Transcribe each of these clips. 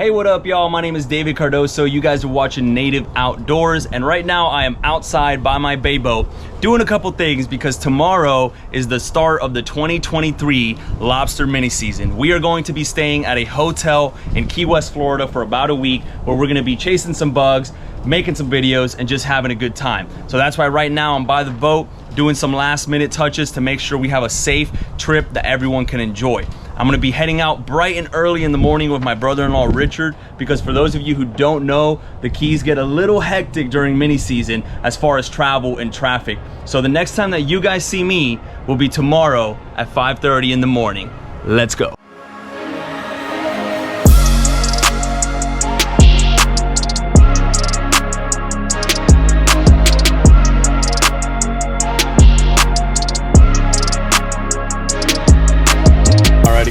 Hey, what up, y'all? My name is David Cardoso. You guys are watching Native Outdoors, and right now I am outside by my bay boat doing a couple things because tomorrow is the start of the 2023 Lobster Mini season. We are going to be staying at a hotel in Key West, Florida for about a week where we're gonna be chasing some bugs, making some videos, and just having a good time. So that's why right now I'm by the boat doing some last minute touches to make sure we have a safe trip that everyone can enjoy. I'm gonna be heading out bright and early in the morning with my brother-in-law Richard, because for those of you who don't know, the Keys get a little hectic during mini season as far as travel and traffic. So the next time that you guys see me will be tomorrow at 5:30 in the morning. Let's go.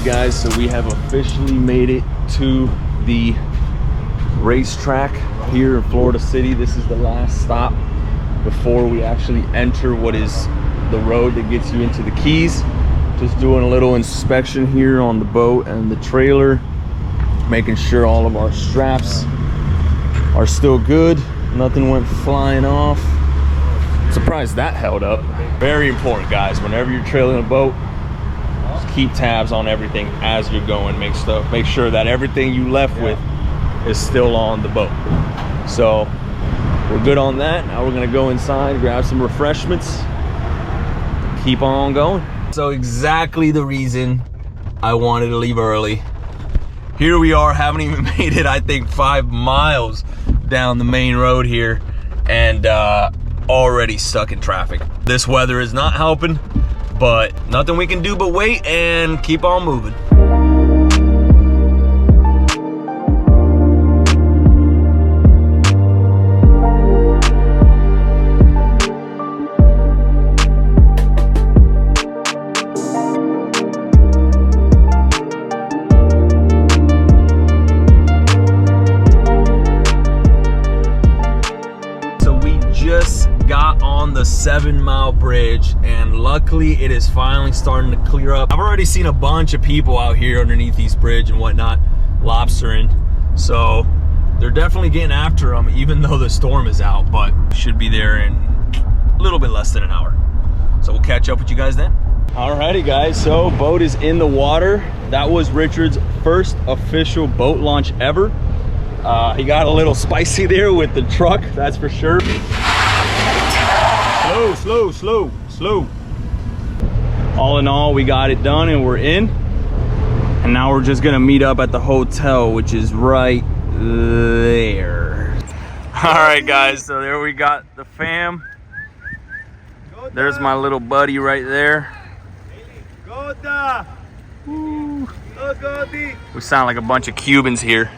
Guys, so we have officially made it to the racetrack here in Florida City. This is the last stop before we actually enter what is the road that gets you into the Keys. Just doing a little inspection here on the boat and the trailer, making sure all of our straps are still good, nothing went flying off. Surprised that held up. Very important, guys, whenever you're trailing a boat, keep tabs on everything as you're going. Make sure that everything you left with is still on the boat. So we're good on that. Now we're gonna go inside, grab some refreshments, keep on going. So exactly the reason I wanted to leave early. Here we are, haven't even made it, I think 5 miles down the main road here, and already stuck in traffic. This weather is not helping, but nothing we can do but wait and keep on moving. So we just got on the 7-mile bridge, and luckily it is finally starting to clear up. I've already seen a bunch of people out here underneath these bridge and whatnot lobstering, so they're definitely getting after them even though the storm is out, but should be there in a little bit less than an hour. So we'll catch up with you guys then. Alrighty guys, so boat is in the water. That was Richard's first official boat launch ever. He got a little spicy there with the truck, that's for sure. Slow. All in all, we got it done and we're in. And now we're just gonna meet up at the hotel, which is right there. All right, guys, so there we got the fam. There's my little buddy right there. Woo. We sound like a bunch of Cubans here.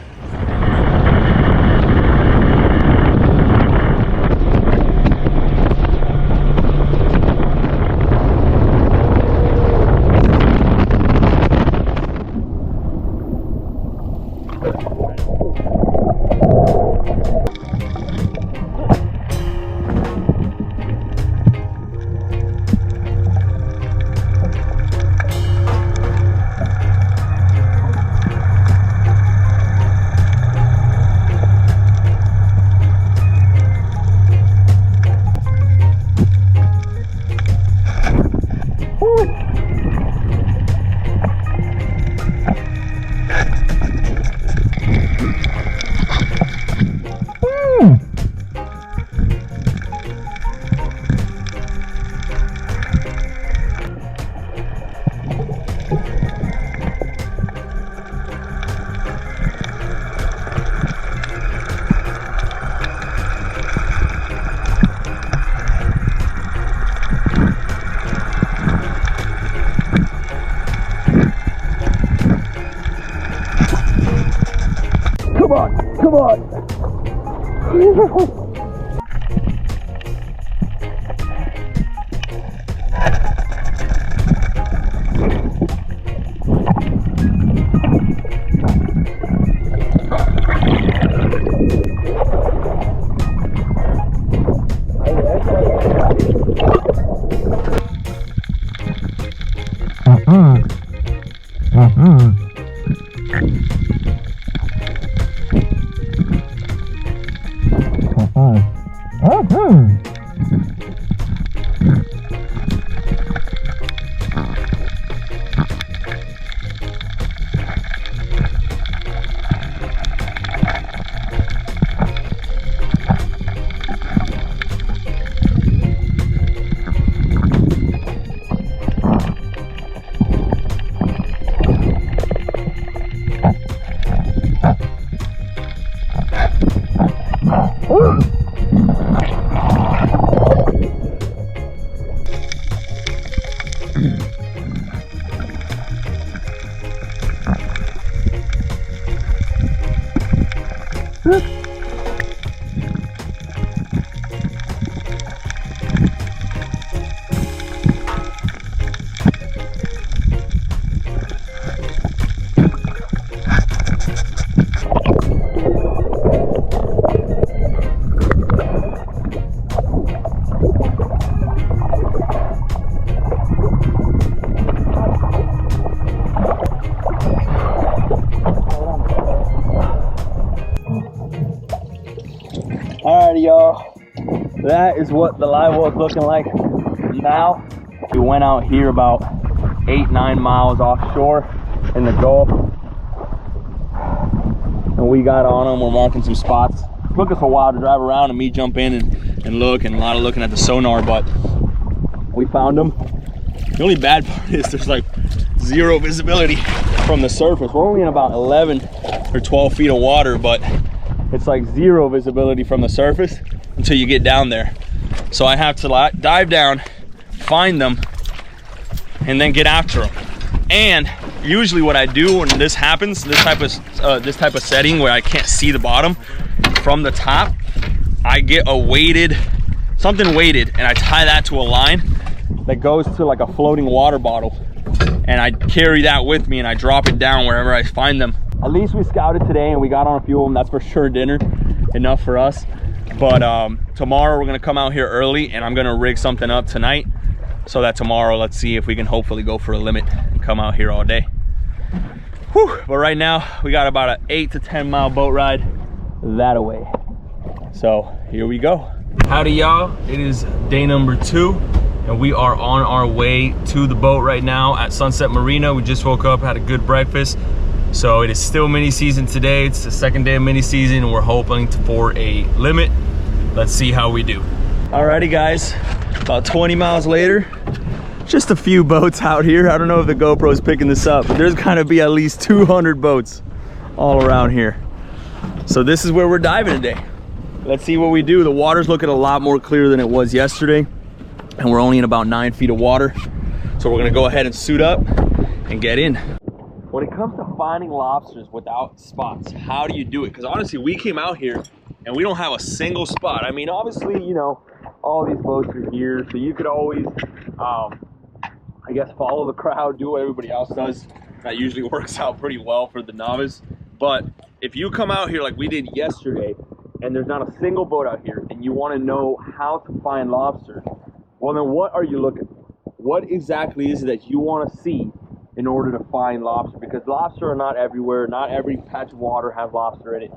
Come on. Woo. Alrighty, y'all. That is what the live well is looking like now. We went out here about 8-9 miles offshore in the Gulf, and we got on them. We're marking some spots. It took us a while to drive around and me jump in and look, and a lot of looking at the sonar, but we found them. The only bad part is there's like zero visibility from the surface. We're only in about 11 or 12 feet of water, but it's like zero visibility from the surface until you get down there. So I have to dive down, find them, and then get after them. And usually what I do when this happens, this type of setting where I can't see the bottom from the top, I get a something weighted, and I tie that to a line that goes to like a floating water bottle, and I carry that with me and I drop it down wherever I find them. At least we scouted today and we got on a few of them. That's for sure dinner enough for us. But tomorrow we're gonna come out here early, and I'm gonna rig something up tonight so that tomorrow, let's see if we can hopefully go for a limit and come out here all day. Whew. But right now we got about an 8 to 10 mile boat ride that away. So here we go. Howdy, y'all. It is day number 2. And we are on our way to the boat right now at Sunset Marina. We just woke up, had a good breakfast. So it is still mini season today. It's the second day of mini season, and we're hoping for a limit. Let's see how we do. Alrighty, guys, about 20 miles later, just a few boats out here. I don't know if the GoPro's picking this up, but there's gotta be at least 200 boats all around here. So this is where we're diving today. Let's see what we do. The water's looking a lot more clear than it was yesterday, and we're only in about 9 feet of water. So we're gonna go ahead and suit up and get in. When it comes to finding lobsters without spots, how do you do it? Because honestly, we came out here and we don't have a single spot. I mean, obviously, you know, all these boats are here, so you could always, I guess, follow the crowd, do what everybody else does. That usually works out pretty well for the novice. But if you come out here like we did yesterday, and there's not a single boat out here, and you want to know how to find lobsters, well, then what are you looking for? What exactly is it that you want to see in order to find lobster? Because lobster are not everywhere. Not every patch of water has lobster in it.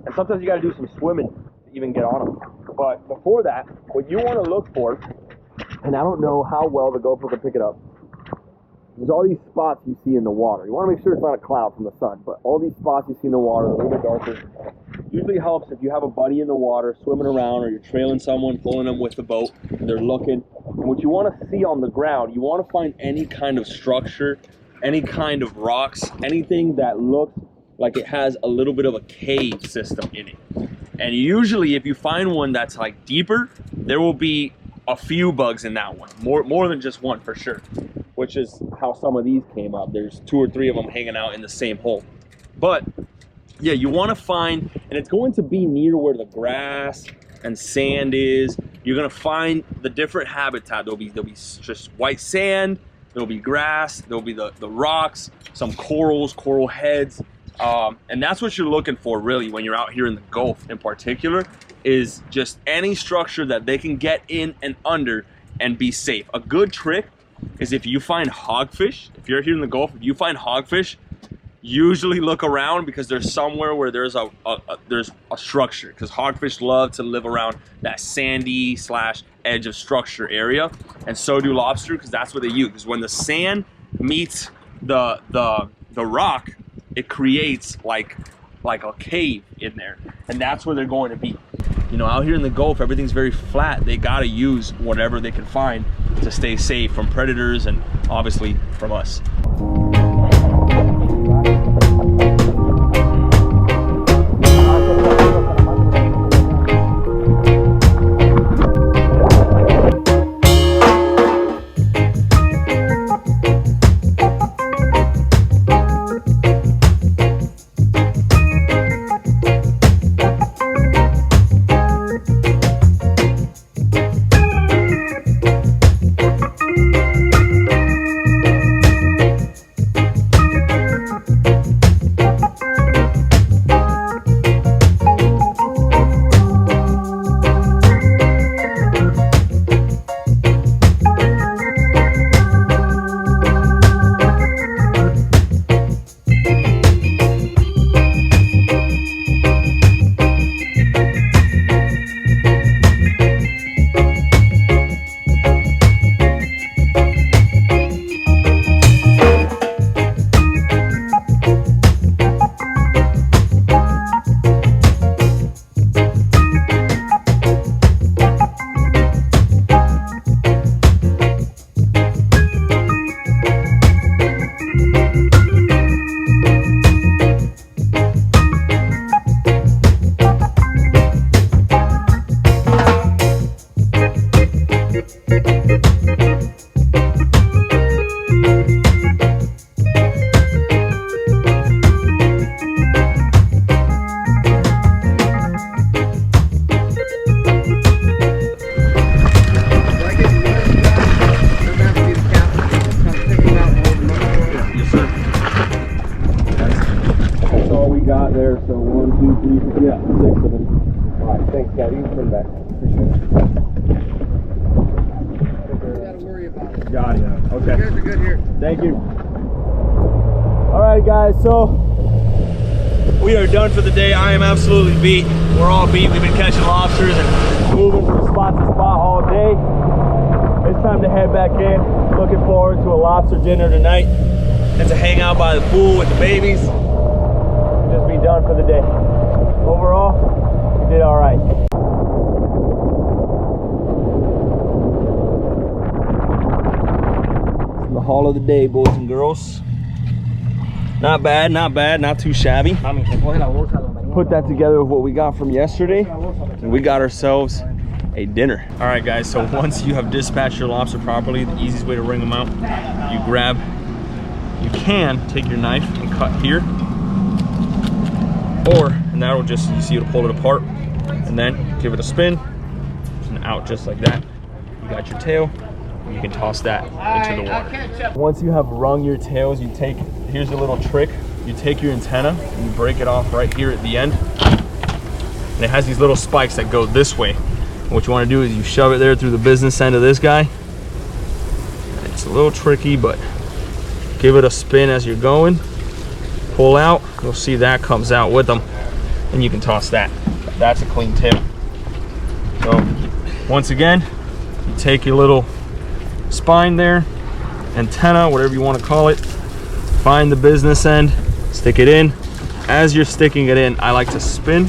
And sometimes you got to do some swimming to even get on them. But before that, what you want to look for, and I don't know how well the GoPro can pick it up, there's all these spots you see in the water. You want to make sure it's not a cloud from the sun, but all these spots you see in the water, a little bit darker, usually helps if you have a buddy in the water swimming around, or you're trailing someone, pulling them with the boat, and they're looking. And what you want to see on the ground, you want to find any kind of structure, any kind of rocks, anything that looks like it has a little bit of a cave system in it. And usually if you find one that's like deeper, there will be a few bugs in that one, more than just one for sure, which is how some of these came up. There's 2 or 3 of them hanging out in the same hole. But yeah, you want to find, and it's going to be near where the grass and sand is. You're going to find the different habitat. There'll be just white sand, there'll be grass, there'll be the rocks, some corals, coral heads, and that's what you're looking for really when you're out here in the Gulf in particular, is just any structure that they can get in and under and be safe. A good trick is if you find hogfish, if you're here in the Gulf, if you find hogfish, usually look around, because there's somewhere where there's a structure, because hogfish love to live around that sandy / edge of structure area, and so do lobster, because that's what they use. Because when the sand meets the rock, it creates like a cave in there, and that's where they're going to be. You know, out here in the Gulf, everything's very flat. They gotta use whatever they can find to stay safe from predators and obviously from us. got it. You can put it back. You gotta worry about it. Got it. Okay. You guys are good here. Thank you. All right, guys. So we are done for the day. I am absolutely beat. We're all beat. We've been catching lobsters and moving from spot to spot all day. It's time to head back in. Looking forward to a lobster dinner tonight and to hang out by the pool with the babies. Just be done for the day. Overall, we did all right. The haul of the day, boys and girls. Not bad, not bad, not too shabby. Put that together with what we got from yesterday, and we got ourselves a dinner. All right, guys, so once you have dispatched your lobster properly, the easiest way to wring them out, you can take your knife and cut here, and that'll just, you see, it'll pull it apart, and then give it a spin, and out just like that. You got your tail, and you can toss that into the water. Once you have wrung your tails, you take, here's a little trick, you take your antenna and you break it off right here at the end, and it has these little spikes that go this way. And what you want to do is you shove it there through the business end of this guy. It's a little tricky, but give it a spin as you're going, pull out, you'll see that comes out with them, and you can toss that. That's a clean tail. So once again, you take your little spine there, antenna, whatever you want to call it, find the business end, stick it in. As you're sticking it in, I like to spin.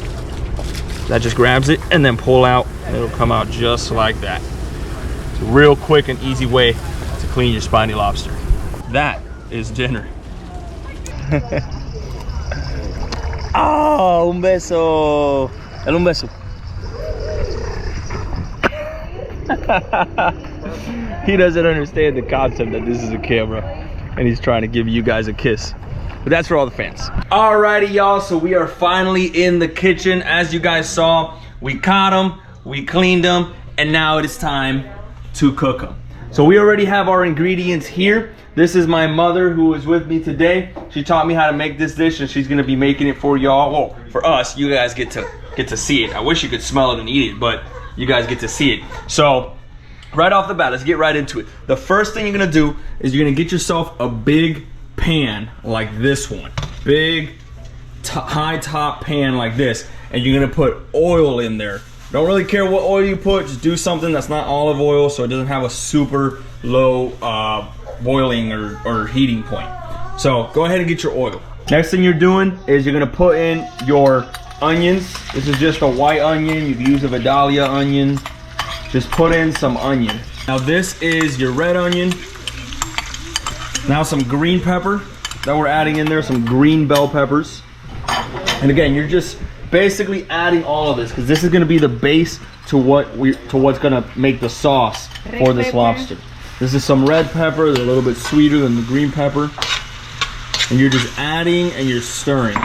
That just grabs it and then pull out, and it'll come out just like that. It's a real quick and easy way to clean your spiny lobster. That is dinner. Oh, un beso. Dale un beso. He doesn't understand the concept that this is a camera, and he's trying to give you guys a kiss. But that's for all the fans. Alrighty, y'all, so we are finally in the kitchen. As you guys saw, we caught them, we cleaned them, and now it is time to cook them. So we already have our ingredients here. This is my mother who is with me today. She taught me how to make this dish, and she's gonna be making it for y'all. Well, for us, you guys get to see it. I wish you could smell it and eat it, but you guys get to see it. So right off the bat, let's get right into it. The first thing you're gonna do is you're gonna get yourself a big pan like this one. Big, high top pan like this. And you're gonna put oil in there. Don't really care what oil you put, just do something that's not olive oil so it doesn't have a super low boiling or heating point. So go ahead and get your oil. Next thing you're doing is you're gonna put in your onions. This is just a white onion. You can use a Vidalia onion. Just put in some onion. Now this is your red onion. Now some green pepper that we're adding in there, some green bell peppers. And again, you're just basically adding all of this because this is gonna be the base to what's gonna make the sauce for this lobster. This is some red pepper, they're a little bit sweeter than the green pepper. And you're just adding and you're stirring.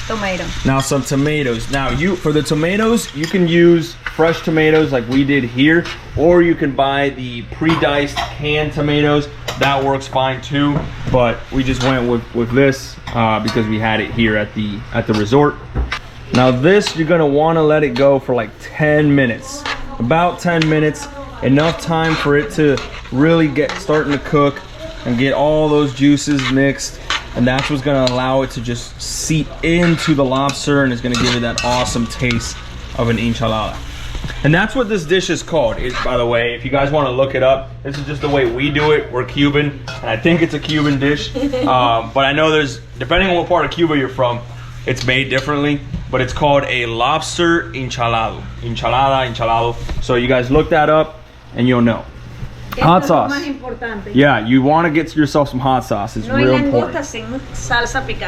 Tomato. Now some tomatoes. Now for the tomatoes, you can use fresh tomatoes like we did here, or you can buy the pre-diced canned tomatoes. That works fine too, but we just went with this because we had it here at the resort. Now this, you're gonna wanna let it go for like 10 minutes. About 10 minutes, enough time for it to really get starting to cook and get all those juices mixed. And that's what's gonna allow it to just seep into the lobster, and it's gonna give it that awesome taste of an enchilada. And that's what this dish is called. By the way, if you guys wanna look it up, this is just the way we do it. We're Cuban, and I think it's a Cuban dish. But I know depending on what part of Cuba you're from, it's made differently. But it's called a lobster enchilado. Enchilado. So you guys look that up, and you'll know. Hot sauce. Yeah, you want to get yourself some hot sauce. It's real important.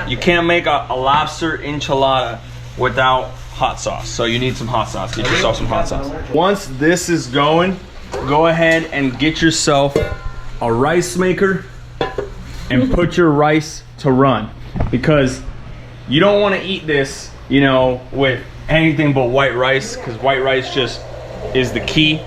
You can't make a lobster enchilada without hot sauce. So you need some hot sauce. Get yourself some hot sauce. Once this is going, go ahead and get yourself a rice maker and put your rice to run, because you don't want to eat this, you know, with anything but white rice, because white rice just is the key.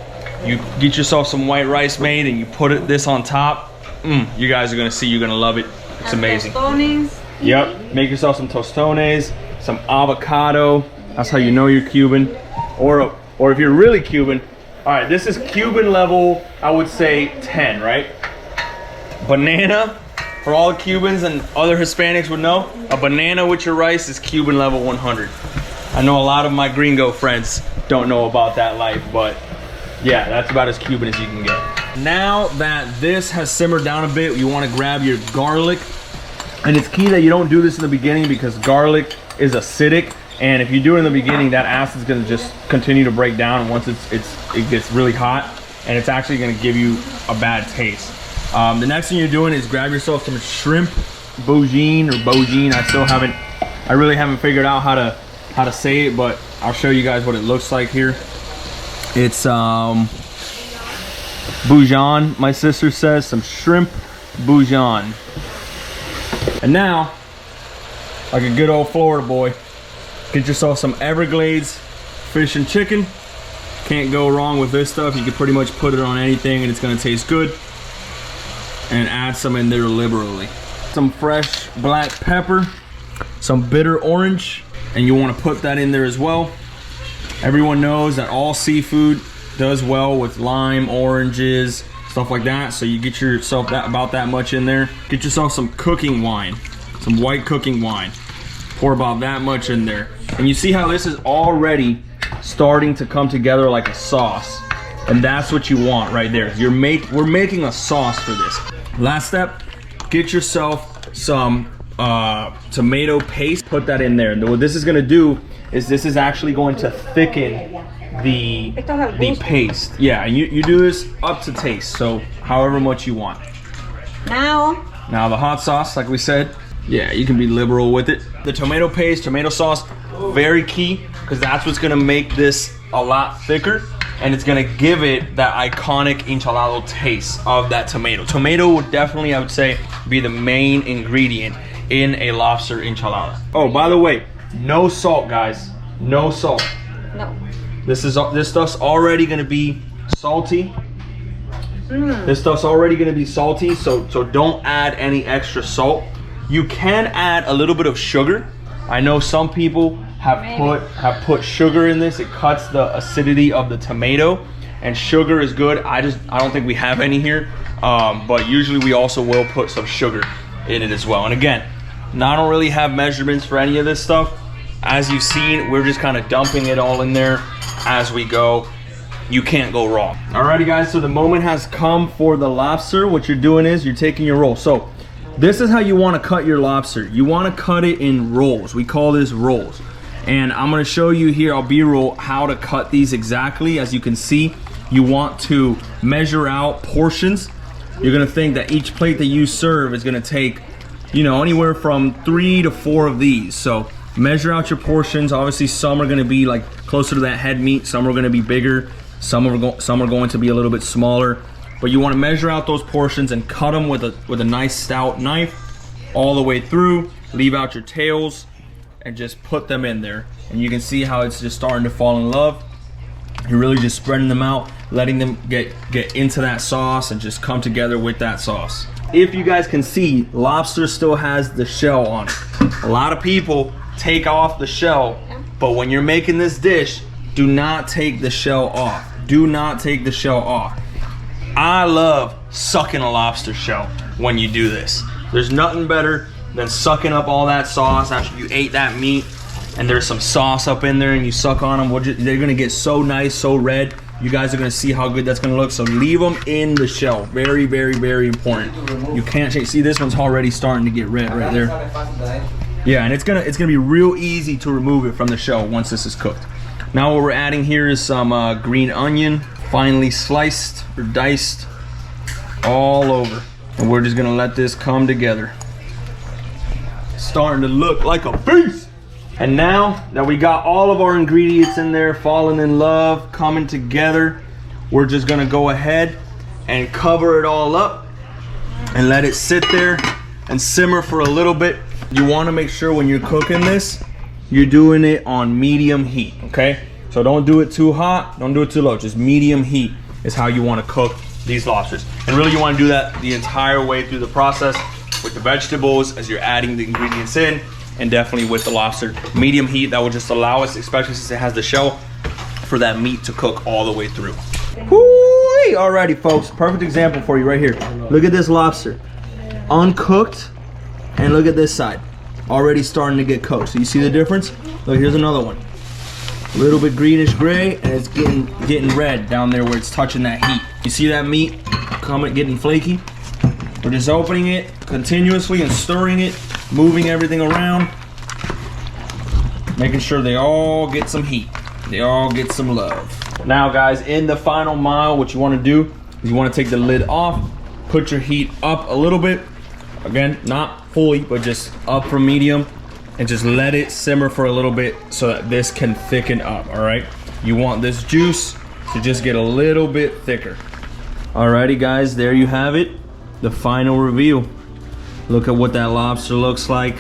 You get yourself some white rice made and you put this on top. You guys are gonna see, you're gonna love it. It's amazing. Tostones. Yep, make yourself some tostones, some avocado, That's how you know you're Cuban. Or if you're really Cuban, all right, this is Cuban level, I would say 10, right? Banana, for all the Cubans and other Hispanics would know, a banana with your rice is Cuban level 100. I know a lot of my gringo friends don't know about that life, but yeah, that's about as Cuban as you can get. Now that this has simmered down a bit, you want to grab your garlic. And it's key that you don't do this in the beginning because garlic is acidic. And if you do it in the beginning, that acid's gonna just continue to break down once it gets really hot, and it's actually gonna give you a bad taste. The next thing you're doing is grab yourself some shrimp bojine or bojine. I really haven't figured out how to say it, but I'll show you guys what it looks like here. It's bouillon, my sister says, some shrimp bouillon. And now, like a good old Florida boy, get yourself some Everglades fish and chicken. Can't go wrong with this stuff. You can pretty much put it on anything and it's gonna taste good. And add some in there liberally. Some fresh black pepper, some bitter orange, and you wanna put that in there as well. Everyone knows that all seafood does well with lime, oranges, stuff like that. So you get yourself about that much in there. Get yourself some cooking wine, some white cooking wine. Pour about that much in there. And you see how this is already starting to come together like a sauce. And that's what you want right there. We're making a sauce for this. Last step, get yourself some tomato paste. Put that in there. And what this is gonna do is this is actually going to thicken the paste. Yeah, and you do this up to taste. So however much you want. Now the hot sauce, like we said, yeah, you can be liberal with it. The tomato paste, tomato sauce, very key, because that's what's gonna make this a lot thicker, and it's gonna give it that iconic enchilada taste of that tomato. Tomato would definitely, I would say, be the main ingredient in a lobster enchilada. Oh, by the way, no salt, guys. No salt. No. This stuff's already gonna be salty. This stuff's already gonna be salty, so don't add any extra salt. You can add a little bit of sugar. I know some people have put sugar in this. It cuts the acidity of the tomato, and sugar is good. I don't think we have any here, but usually we also will put some sugar in it as well. And again, I don't really have measurements for any of this stuff. As you've seen, we're just kind of dumping it all in there as we go. You can't go wrong. Alrighty guys, so the moment has come for the lobster. What you're doing is you're taking your roll. So this is how you want to cut your lobster. You want to cut it in rolls. We call this rolls. And I'm going to show you here, I'll B-roll how to cut these exactly. As you can see, you want to measure out portions. You're going to think that each plate that you serve is going to take, you know, anywhere from 3 to 4 of these. So measure out your portions. Obviously, some are going to be like closer to that head meat. Some are going to be bigger. Some are going to be a little bit smaller. But you want to measure out those portions and cut them with a nice stout knife all the way through. Leave out your tails and just put them in there. And you can see how it's just starting to fall in love. You're really just spreading them out, letting them get into that sauce and just come together with that sauce. If you guys can see, lobster still has the shell on it. A lot of people take off the shell, but when you're making this dish, do not take the shell off. Do not take the shell off. I love sucking a lobster shell when you do this. There's nothing better than sucking up all that sauce after you ate that meat and there's some sauce up in there and you suck on them. They're gonna get so nice, so red. You guys are gonna see how good that's gonna look. So leave them in the shell. Very, very, very important. You can't change. See, this one's already starting to get red right there. Yeah, and it's gonna be real easy to remove it from the shell once this is cooked. Now what we're adding here is some green onion, finely sliced or diced all over. And we're just gonna let this come together. Starting to look like a beast. And now that we got all of our ingredients in there, falling in love, coming together, we're just gonna go ahead and cover it all up and let it sit there and simmer for a little bit. You wanna make sure when you're cooking this, you're doing it on medium heat, okay? So don't do it too hot, don't do it too low, just medium heat is how you wanna cook these lobsters. And really you wanna do that the entire way through the process with the vegetables as you're adding the ingredients in and definitely with the lobster. Medium heat, that will just allow us, especially since it has the shell, for that meat to cook all the way through. Whoo-wee! Alrighty, folks, perfect example for you right here. Look at this lobster, uncooked, and look at this side, already starting to get cooked. So you see the difference? Look, here's another one. A little bit greenish gray, and it's getting red down there where it's touching that heat. You see that meat getting flaky? We're just opening it continuously and stirring it, moving everything around, making sure they all get some heat. They all get some love. Now guys, in the final mile, what you want to do is you want to take the lid off, put your heat up a little bit. Again, not fully, but just up from medium, and just let it simmer for a little bit so that this can thicken up, all right? You want this juice to just get a little bit thicker. Alrighty guys, there you have it. The final review. Look at what that lobster looks like.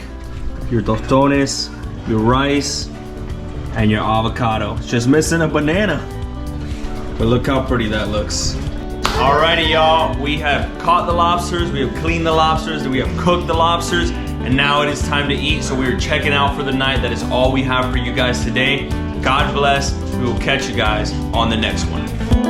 Your tostones, your rice, and your avocado. It's just missing a banana. But look how pretty that looks. Alrighty y'all, we have caught the lobsters, we have cleaned the lobsters, we have cooked the lobsters, and now it is time to eat. So we're checking out for the night. That is all we have for you guys today. God bless. We will catch you guys on the next one.